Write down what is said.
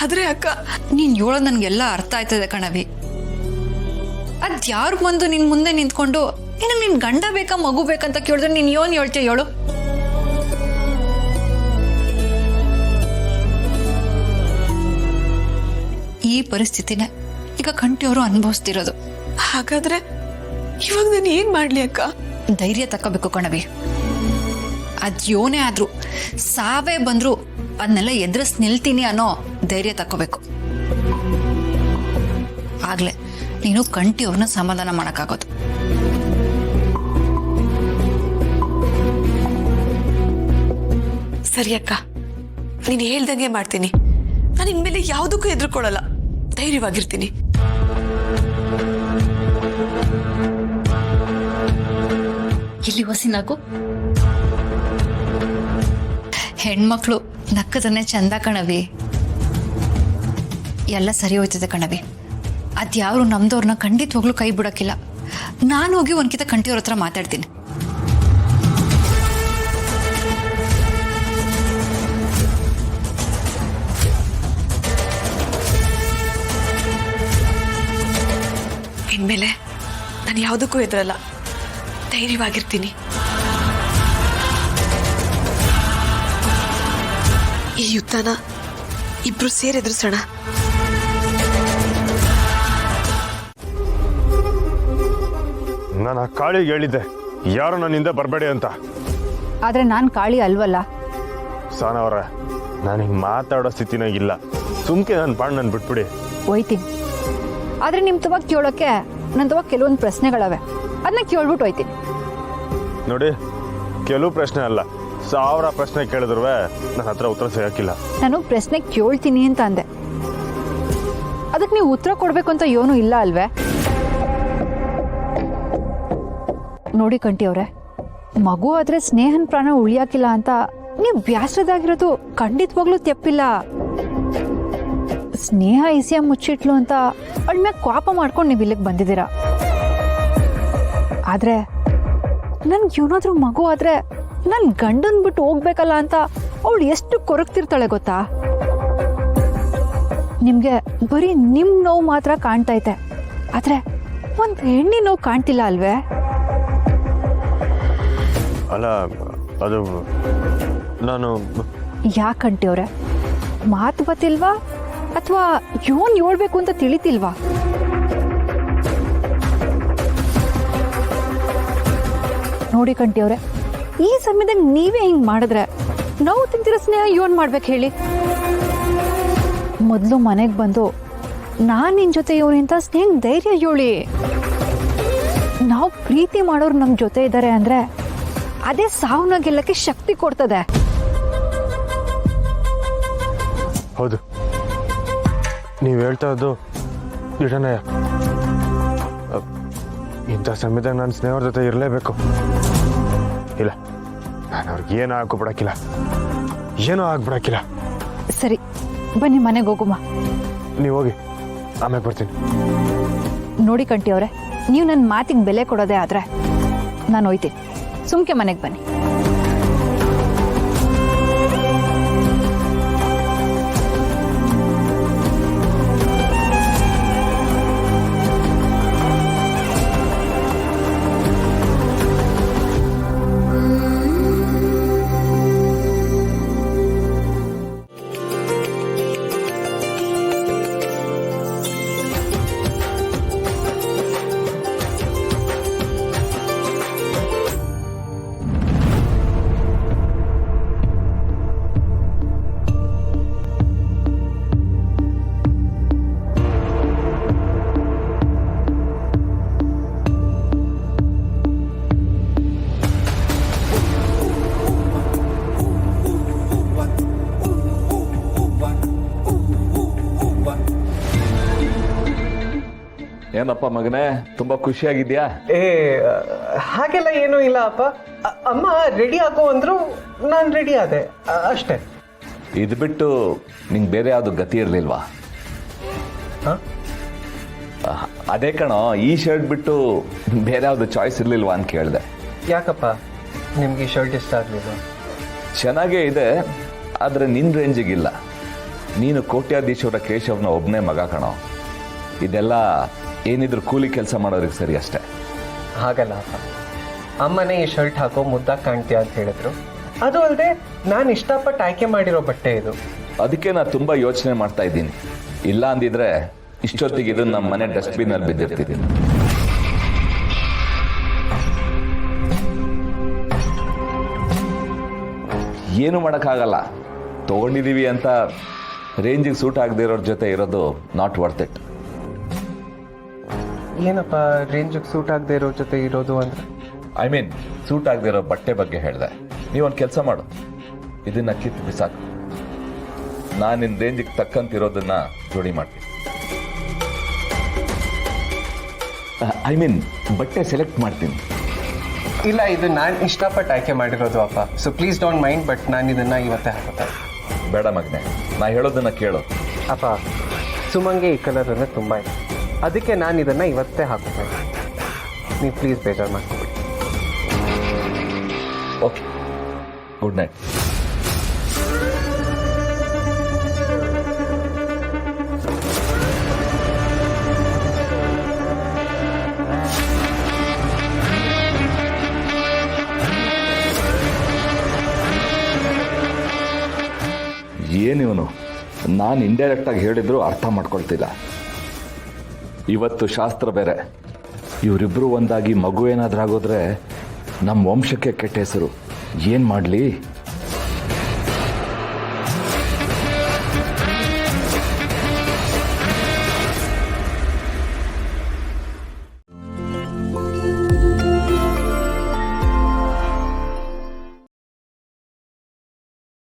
ಆದ್ರೆ ಅಕ್ಕ, ನೀನ್ ಹೇಳೋದು ನನ್ಗೆಲ್ಲ ಅರ್ಥ ಆಯ್ತದೆ ಕಣವಿ. ಅದ್ಯಾರು ಬಂದು ನಿನ್ ಮುಂದೆ ನಿಂತ್ಕೊಂಡು ನಿನ್ ಗಂಡ ಬೇಕಾ ಮಗು ಬೇಕಂತ ಕೇಳಿದ್ರೆ ನೀನ್ ಯೋನ್ ಹೇಳ್ತೀಯ ಹೇಳು? ಈ ಪರಿಸ್ಥಿತಿನ ಈಗ ಕಂಠಿಯವರು ಅನುಭವಿಸ್ತಿರೋದು. ಹಾಗಾದ್ರೆ ಇವಾಗ ನಾನು ಏನ್ ಮಾಡ್ಲಿ ಅಕ್ಕ? ಧೈರ್ಯ ತಕೋಬೇಕು ಕಣವಿ. ಅದ್ಯೋನೇ ಆದ್ರೂ ಸಾವೇ ಬಂದ್ರು ಅದನ್ನೆಲ್ಲ ಎದುರಿಸ್ ನಿಲ್ತೀನಿ ಅನ್ನೋ ಧೈರ್ಯ ತಕೋಬೇಕು. ಆಗ್ಲೇ ನೀನು ಕಂಠಿಯವ್ರನ್ನ ಸಮಾಧಾನ ಮಾಡಕ್ಕಾಗೋದು. ಸರಿ ಅಕ್ಕ, ನೀನು ಹೇಳ್ದಂಗೆ ಮಾಡ್ತೀನಿ. ನಾನು ಇನ್ಮೇಲೆ ಯಾವುದಕ್ಕೂ ಹೆದರ್ಕೊಳ್ಳಲ್ಲ, ಧೈರ್ಯವಾಗಿರ್ತೀನಿ. ಇಲ್ಲಿ ವಸಿನಾಗು. ಹೆಣ್ಮಕ್ಳು ನಕ್ಕದನ್ನೇ ಚಂದ ಕಣವಿ. ಎಲ್ಲ ಸರಿ ಹೋಯ್ತದೆ ಕಣವಿ. ಅದ್ಯಾರು ನಮ್ದವ್ರನ್ನ ಖಂಡಿತವಾಗ್ಲೂ ಕೈ ಬಿಡಕ್ಕಿಲ್ಲ. ನಾನು ಹೋಗಿ ಒಂದ್ಕಿತ ಕಂಠಿಯವ್ರ ಹತ್ರ ಮಾತಾಡ್ತೀನಿ. ಇನ್ಮೇಲೆ ನಾನು ಯಾವುದಕ್ಕೂ ಹೆದರಲ್ಲ, ಧೈರ್ಯವಾಗಿರ್ತೀನಿ. ಈ ಯುದ್ಧನ ಇಬ್ರು ಸೇರಿ ಎದುರಿಸೋಣ. ನಾನು ಆ ಕಾಳಿಗೆ ಹೇಳಿದ್ದೆ ಯಾರು ನನ್ನಿಂದ ಬರಬೇಡಿ ಅಂತ. ಆದ್ರೆ ನಾನು ಕಾಳಿ ಅಲ್ವಲ್ಲ. ಸಾನವ್ರ, ನಾನು ಹಿಂಗೆ ಮಾತಾಡೋ ಸ್ಥಿತಿನಾಗಿಲ್ಲ. ಸುಮ್ಕೆ ನನ್ನ ಪಾಡ್ ನಾನು ಬಿಟ್ಬಿಡಿ. ಹೋಯ್ತೀನಿ. ಆದ್ರೆ ನಿಮ್ ತವಾಗ ಕೇಳೋಕೆ ನನ್ನ ತವಾಗ ಕೆಲವೊಂದು ಪ್ರಶ್ನೆಗಳವೆ. ಅದನ್ನ ಕೇಳ್ಬಿಟ್ಟು ಹೋಯ್ತೀನಿ. ನೋಡಿ, ಕೆಲವು ಪ್ರಶ್ನೆ ಅಲ್ಲ, 1000 ಪ್ರಶ್ನೆ ಕೇಳಿದ್ರು ನನ್ನ ಹತ್ರ ಉತ್ತರ ಸಿಗಕ್ಕಿಲ್ಲ. ನಾನು ಪ್ರಶ್ನೆ ಕೇಳ್ತೀನಿ ಅಂತ ಅಂದೆ. ಅದಕ್ಕೆ ನೀವು ಉತ್ತರ ಕೊಡ್ಬೇಕು ಅಂತ ಏನೂ ಇಲ್ಲ ಅಲ್ವೇ? ನೋಡಿ ಕಂಠಿಯವ್ರೆ, ಮಗು ಆದ್ರೆ ಸ್ನೇಹನ್ ಪ್ರಾಣ ಉಳಿಯಾಕಿಲ್ಲ ಅಂತ ನೀವು ಬ್ಯಾಸರದಾಗಿರೋದು ಖಂಡಿತವಾಗ್ಲೂ ತೆಪ್ಪಿಲ್ಲ. ಸ್ನೇಹ ಇಸಿಯ ಮುಚ್ಚಿಟ್ಲು ಅಂತ ಅವಳ ಮ್ಯಾಗ ಕೋಪ ಮಾಡ್ಕೊಂಡು ನೀವು ಇಲ್ಲಿಗೆ ಬಂದಿದ್ದೀರಾ. ಆದ್ರೆ ನನ್ಗೆ ಏನಾದ್ರೂ ಮಗು ಆದ್ರೆ ನನ್ ಗಂಡನ್ ಬಿಟ್ಟು ಹೋಗ್ಬೇಕಲ್ಲ ಅಂತ ಅವಳು ಎಷ್ಟು ಕೊರಗ್ತಿರ್ತಾಳೆ ಗೊತ್ತಾ? ನಿಮ್ಗೆ ಬರೀ ನಿಮ್ ನೋವು ಮಾತ್ರ ಕಾಣ್ತೈತೆ, ಆದ್ರೆ ಒಂದ್ ಹೆಣ್ಣಿ ನೋವು ಕಾಣ್ತಿಲ್ಲ ಅಲ್ವೇ? ಅಲ್ಲ, ಅದು ನಾನು ಯಾಕಂಟಿಯವ್ರೆ, ಮಾತು ಗೊತ್ತಿಲ್ವಾ ಅಥವಾ ಯೋನ್ ಹೇಳ್ಬೇಕು ಅಂತ ತಿಳಿತಿಲ್ವಾ? ನೋಡಿ ಕಂಠಿಯವ್ರೆ, ಈ ಸಮಯದಾಗ ನೀವೇ ಹಿಂಗ್ ಮಾಡಿದ್ರೆ ನಾವು ತಿಂತಿರೋ ಸ್ನೇಹ ಯೋನ್ ಮಾಡ್ಬೇಕು ಹೇಳಿ? ಮೊದಲು ಮನೆಗೆ ಬಂದು ನಾನ್ ನಿನ್ ಜೊತೆ ಇವನಿಂತ ಸ್ನೇಹ ಧೈರ್ಯ ಹೇಳಿ. ನಾವು ಪ್ರೀತಿ ಮಾಡೋರು ನಮ್ ಜೊತೆ ಇದ್ದಾರೆ ಅಂದ್ರೆ ಅದೇ ಸಾವನ್ನ ಗೆಲ್ಲಕ್ಕೆ ಶಕ್ತಿ ಕೊಡ್ತದೆ. ಹೌದು, ನೀವು ಹೇಳ್ತಾ ಇದ್ದು ನಿಜನೇ. ಇಂಥ ಸಮಯದಾಗ ನಾನು ಸ್ನೇಹವ್ರ ಜೊತೆ ಇರಲೇಬೇಕು. ಇಲ್ಲ, ನಾನು ಅವ್ರಿಗೆ ಏನೂ ಹಾಕೋಬಿಡಕ್ಕಿಲ್ಲ, ಏನೂ ಆಗ್ಬಿಡಕ್ಕಿಲ್ಲ. ಸರಿ, ಬನ್ನಿ ಮನೆಗೆ ಹೋಗುಮ್ಮ. ನೀವು ಹೋಗಿ, ಆಮೇಲೆ ಬರ್ತೀನಿ. ನೋಡಿ ಕಂಠಿಯವ್ರೆ, ನೀವು ನನ್ನ ಮಾತಿಗೆ ಬೆಲೆ ಕೊಡೋದೇ ಆದ್ರೆ ನಾನು ಹೋಯ್ತೀನಿ. ಸುಮ್ಕೆ ಮನೆಗೆ ಬನ್ನಿ. ಏನಪ್ಪ ಮಗನೇ, ತುಂಬಾ ಖುಷಿಯಾಗಿದ್ಯಾ? ಹಾಗೆಲ್ಲ ಏನೂ ಇಲ್ಲ ಅಪ್ಪ. ಅಮ್ಮ ರೆಡಿ ಆಗೋ ಅಂದ್ರು ನಾನು ರೆಡಿ ಆದೆ ಅಷ್ಟೇ. ಇದು ಬಿಟ್ಟು ನಿಂಗೆ ಬೇರೆ ಯಾವುದು ಗತಿ ಇರಲಿಲ್ವಾ? ಅದೇ ಕಣೋ, ಈ ಶರ್ಟ್ ಬಿಟ್ಟು ಬೇರೆ ಯಾವುದು ಚಾಯ್ಸ್ ಇರಲಿಲ್ವಾ ಅಂತ ಕೇಳಿದೆ. ಯಾಕಪ್ಪ ನಿಮ್ಗೆ ಈ ಶರ್ಟ್ ಇಷ್ಟ ಆಗಲಿಲ್ಲ? ಚೆನ್ನಾಗೇ ಇದೆ, ಆದರೆ ನಿನ್ನ ರೇಂಜಿಗಿಲ್ಲ. ನೀನು ಕೋಟ್ಯಾಧೀಶ್ವರ ಕೇಶವ್ನ ಒಬ್ಬನೇ ಮಗ ಕಣೋ. ಇದೆಲ್ಲ ಏನಿದ್ರು ಕೂಲಿ ಕೆಲಸ ಮಾಡೋರಿಗೆ ಸರಿ ಅಷ್ಟೇ. ಹಾಗಲ್ಲ ಅಪ್ಪ, ಅಮ್ಮನೇ ಈ ಶರ್ಟ್ ಹಾಕೋ ಮುದ್ದಾಗಿ ಕಾಣ್ತೀಯ ಅಂತ ಹೇಳಿದ್ರು. ಅದು ಅಲ್ಲದೆ ನಾನು ಇಷ್ಟಪಟ್ಟು ಆಯ್ಕೆ ಮಾಡಿರೋ ಬಟ್ಟೆ ಇದು. ಅದಕ್ಕೆ ನಾನು ತುಂಬ ಯೋಚನೆ ಮಾಡ್ತಾ ಇದ್ದೀನಿ. ಇಲ್ಲ ಅಂದಿದ್ರೆ ಇಷ್ಟೊತ್ತಿಗೆ ಇದನ್ನು ನಮ್ಮ ಮನೆ ಡಸ್ಟ್ಬಿನಲ್ಲಿ ಬಿದ್ದಿರ್ತಿದ್ದೀನಿ. ಏನು ಮಾಡೋಕ್ಕಾಗಲ್ಲ. ತೊಗೊಂಡಿದ್ದೀವಿ ಅಂತ ರೇಂಜಿಗೆ ಸೂಟ್ ಆಗದೆ ಇರೋರ ಜೊತೆ ಇರೋದು ನಾಟ್ ವರ್ತ್ ಇಟ್. ಏನಪ್ಪ ರೇಂಜಿಗೆ ಸೂಟ್ ಆಗದೆ ಇರೋ ಜೊತೆ ಇರೋದು ಅಂದ್ರೆ? ಐ ಮೀನ್ ಸೂಟ್ ಆಗದೆ ಇರೋ ಬಟ್ಟೆ ಬಗ್ಗೆ ಹೇಳಿದೆ. ನೀವೊಂದು ಕೆಲಸ ಮಾಡು, ಇದನ್ನ ಕಿತ್ತು ಬಿಸಾಕು. ನಾನು ನಿನ್ನ ರೇಂಜಿಗೆ ತಕ್ಕಂತಿರೋದನ್ನ ಜೋಡಿ ಮಾಡ್ತೀನಿ. ಐ ಮೀನ್ ಬಟ್ಟೆ ಸೆಲೆಕ್ಟ್ ಮಾಡ್ತೀನಿ. ಇಲ್ಲ, ಇದು ನಾನು ಇಷ್ಟಪಟ್ಟು ಆಯ್ಕೆ ಮಾಡಿರೋದು ಅಪ್ಪ. So please don't mind, but ನಾನು ಇದನ್ನ ಇವತ್ತೇ ಹಾಕೋತಾ. ಬೇಡ ಮಗನೆ, ನಾ ಹೇಳೋದನ್ನ ಕೇಳು. ಅಪ್ಪ, ಸುಮಂಗೆ ಈ ಕಲರ್ ಅಂದರೆ ತುಂಬ ಇದೆ, ಅದಕ್ಕೆ ನಾನು ಇದನ್ನು ಇವತ್ತೇ ಹಾಕೋತಾ. ನೀವು ಪ್ಲೀಸ್ ಬೇಜಾರು ಮಾಡ್ಕೊಬಿಡಿ. Okay, good night. ಏನಿವನು ನಾನು ಇಂಡೈರೆಕ್ಟಾಗಿ ಹೇಳಿದ್ರು ಅರ್ಥ ಮಾಡ್ಕೊಳ್ತಿಲ್ಲ. ಇವತ್ತು ಶಾಸ್ತ್ರ ಬೇರೆ. ಇವರಿಬ್ಬರು ಒಂದಾಗಿ ಮಗು ಏನಾದ್ರೂ ಆಗೋದ್ರೆ ನಮ್ಮ ವಂಶಕ್ಕೆ ಕೆಟ್ಟ ಹೆಸರು. ಏನು ಮಾಡಲಿ?